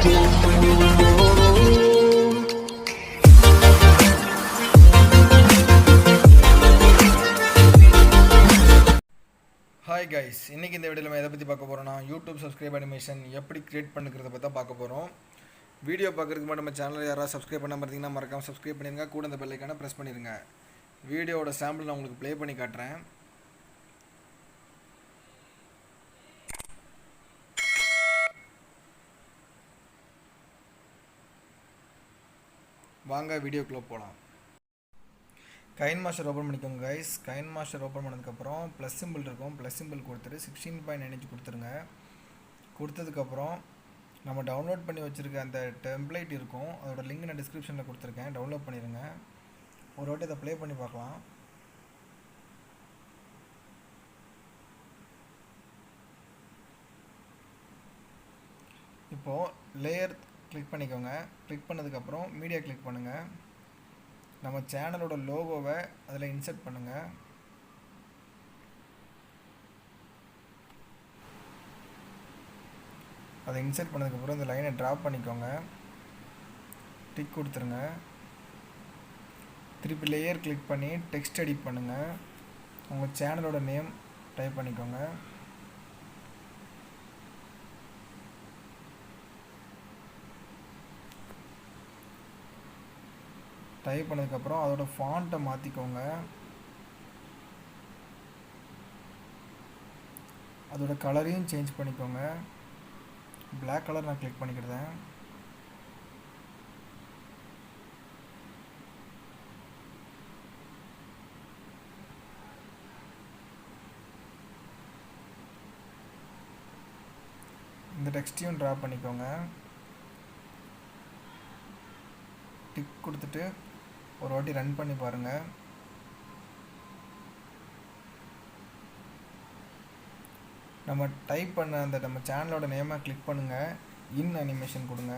Hi guys, இன்றைக்கி இந்த வீடியோவில் நம்ம எதை பற்றி பார்க்க போகிறோம்னா யூடியூப் சப்ஸ்கிரைப் அனிமேஷன் எப்படி க்ரியேட் பண்ணுறத பற்றி தான் பார்க்க போகிறோம். வீடியோ பார்க்குறதுக்கு மட்டும் நம்ம சேனலில் யாராவது சப்ஸ்கிரைப் பண்ண பார்த்தீங்கன்னா மறக்காமல் சப்ஸ்கிரைப் பண்ணிடுங்க, கூட அந்த பெல் ஐக்கானை ப்ரெஸ் பண்ணிடுங்க. வீடியோவோட சாம்பிள் நான் உங்களுக்கு ப்ளே பண்ணி காட்டுறேன். வாங்க வீடியோக்குள்ளே போகலாம். கைன் மாஸ்டர் ஓப்பன் பண்ணிக்கோங்க கைஸ். கைன் மாஸ்டர் ஓப்பன் பண்ணதுக்கப்புறம் ப்ளஸ் சிம்பிள் இருக்கும், ப்ளஸ் சிம்பிள் கொடுத்துட்டு 16.9 inch கொடுத்துருங்க. கொடுத்ததுக்கப்புறம் நம்ம டவுன்லோட் பண்ணி வச்சுருக்க அந்த டெம்ப்ளேட் இருக்கும், அதோட லிங்க் நான் டிஸ்கிரிப்ஷனில் கொடுத்துருக்கேன், டவுன்லோட் பண்ணிடுங்க. ஒரு வாட்டி அதை ப்ளே பண்ணி பார்க்கலாம். இப்போது லேயர் கிளிக் பண்ணிக்கோங்க. கிளிக் பண்ணதுக்கப்புறம் மீடியா கிளிக் பண்ணுங்கள். நம்ம சேனலோட லோகோவை அதில் இன்சர்ட் பண்ணுங்கள். அதை இன்சர்ட் பண்ணதுக்கப்புறம் இந்த லைனை ட்ராப் பண்ணிக்கோங்க, டிக் கொடுத்துருங்க. திருப்பி லேயர் கிளிக் பண்ணி டெக்ஸ்ட் எடிட் பண்ணுங்கள். உங்கள் சேனலோட நேம் டைப் பண்ணிக்கோங்க. டைப் பண்ணதுக்கப்புறம் அதோட ஃபாண்ட்டை மாற்றிக்கோங்க. அதோட கலரையும் சேஞ்ச் பண்ணிக்கோங்க. பிளாக் கலர் நான் கிளிக் பண்ணிக்கிறேன். இந்த டெக்ஸ்டையும் ட்ரா பண்ணிக்கோங்க. டிக் கொடுத்துட்டு ஒரு வாட்டி ரன் பண்ணி பாருங்கள். நம்ம டைப் பண்ண அந்த நம்ம சேனலோட நேமை கிளிக் பண்ணுங்கள். இன் அனிமேஷன் கொடுங்க,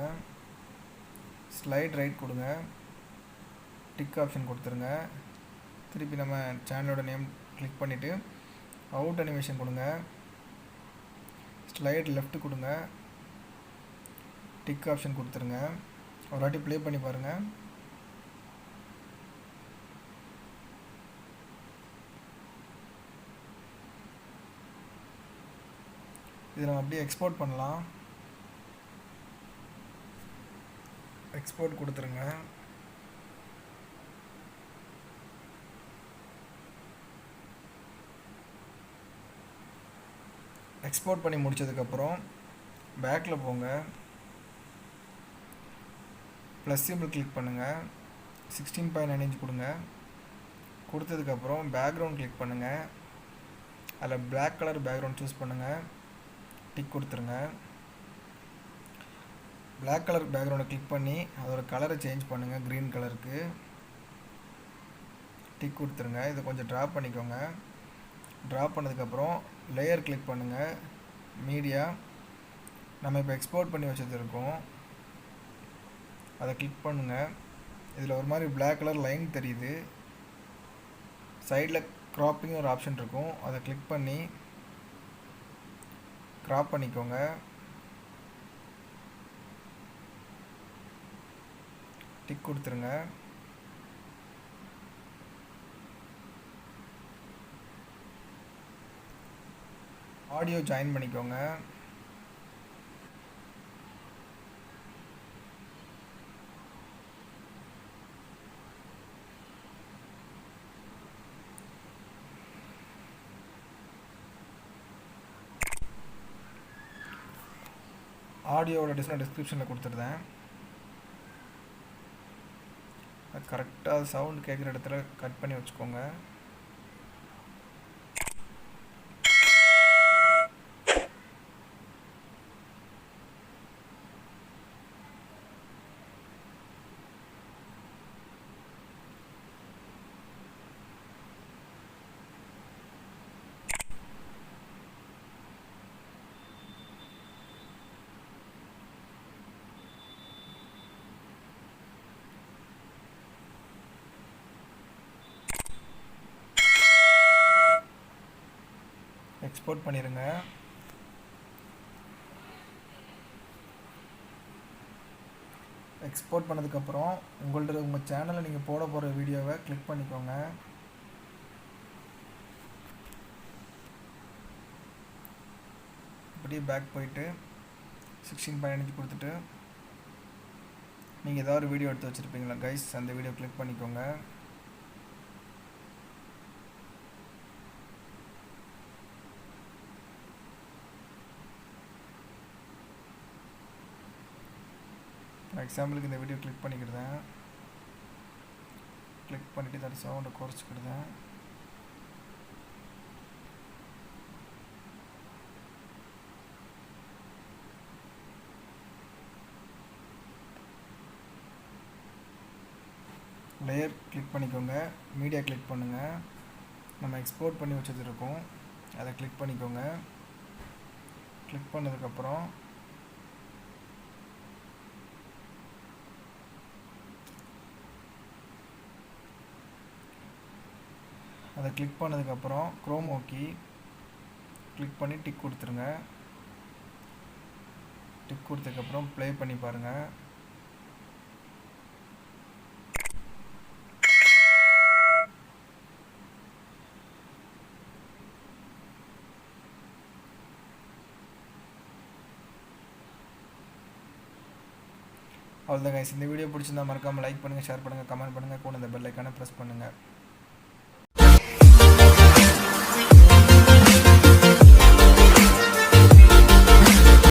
ஸ்லைட் ரைட் கொடுங்க, டிக் ஆப்ஷன் கொடுத்துருங்க. திருப்பி நம்ம சேனலோட நேம் கிளிக் பண்ணிவிட்டு அவுட் அனிமேஷன் கொடுங்க, ஸ்லைட் லெஃப்ட் கொடுங்க, டிக் ஆப்ஷன் கொடுத்துருங்க. ஒரு வாட்டி ப்ளே பண்ணி பாருங்கள். இதை நம்ம அப்படியே எக்ஸ்போர்ட் பண்ணலாம். எக்ஸ்போர்ட் கொடுத்துருங்க. எக்ஸ்போர்ட் பண்ணி முடித்ததுக்கப்புறம் பேக்கில் போங்க, ப்ளஸ் சிம்பிள் கிளிக் பண்ணுங்கள், 16.9 inch கொடுங்க. கொடுத்ததுக்கப்புறம் பேக்ரவுண்ட் கிளிக் பண்ணுங்கள், அதில் பிளாக் கலர் பேக்ரவுண்ட் சூஸ் பண்ணுங்கள், டிக் கொடுத்துருங்க. பிளாக் கலர் பேக்ரவுண்டை கிளிக் பண்ணி அதோட கலரை சேஞ்ச் பண்ணுங்கள், க்ரீன் கலருக்கு, டிக் கொடுத்துருங்க. இதை கொஞ்சம் ட்ராப் பண்ணிக்கோங்க. ட்ராப் பண்ணதுக்கப்புறம் லேயர் கிளிக் பண்ணுங்கள், மீடியா, நம்ம இப்போ எக்ஸ்போர்ட் பண்ணி வச்சுருக்கோம், அதை கிளிக் பண்ணுங்கள். இதில் ஒரு மாதிரி பிளாக் கலர் லைன் தெரியுது. சைடில் க்ராப்பிங் ஒரு ஆப்ஷன் இருக்கும், அதை கிளிக் பண்ணி க்ராப் பண்ணிக்கோங்க. டிக் கொடுத்துருங்க. ஆடியோ ஜாயின் பண்ணிக்கோங்க. ஆடியோவோட டிஸ்கிரிப்ஷனில் கொடுத்துருந்தேன். கரெக்டாக சவுண்ட் கேட்குற இடத்துல கட் பண்ணி வச்சுக்கோங்க. எக்ஸ்போர்ட் பண்ணிடுங்க. எக்ஸ்போர்ட் பண்ணதுக்கப்புறம் உங்கள் சேனலில் நீங்கள் போட போகிற வீடியோவை கிளிக் பண்ணிக்கோங்க. இப்படியே பேக் போயிட்டு 16:9 கொடுத்துட்டு நீங்கள் ஏதாவது ஒரு வீடியோ எடுத்து வச்சுருப்பீங்களா கைஸ், அந்த வீடியோ கிளிக் பண்ணிக்கோங்க. எக்ஸாம்பிளுக்கு இந்த வீடியோ கிளிக் பண்ணிக்கிடுதேன். கிளிக் பண்ணிவிட்டு இதோட சவுண்டை குறைச்சிக்கிடுதேன். லேயர் கிளிக் பண்ணிக்கோங்க. மீடியா கிளிக் பண்ணுங்கள். நம்ம எக்ஸ்போர்ட் பண்ணி வச்சுருக்கோம், அதை கிளிக் பண்ணிக்கோங்க. கிளிக் பண்ணதுக்கப்புறம் அதை கிளிக் பண்ணதுக்கப்புறம் க்ரோம் ஓகே கிளிக் பண்ணி டிக் கொடுத்துருங்க. டிக் கொடுத்ததுக்கப்புறம் ப்ளே பண்ணி பாருங்கள். அவ்வளோதான் கைஸ். இந்த வீடியோ பிடிச்சிருந்தா மறக்காமல் லைக் பண்ணுங்கள், ஷேர் பண்ணுங்கள், கமெண்ட் பண்ணுங்கள், கூட இந்த பெல் ஐக்கானை ப்ரெஸ் பண்ணுங்கள்.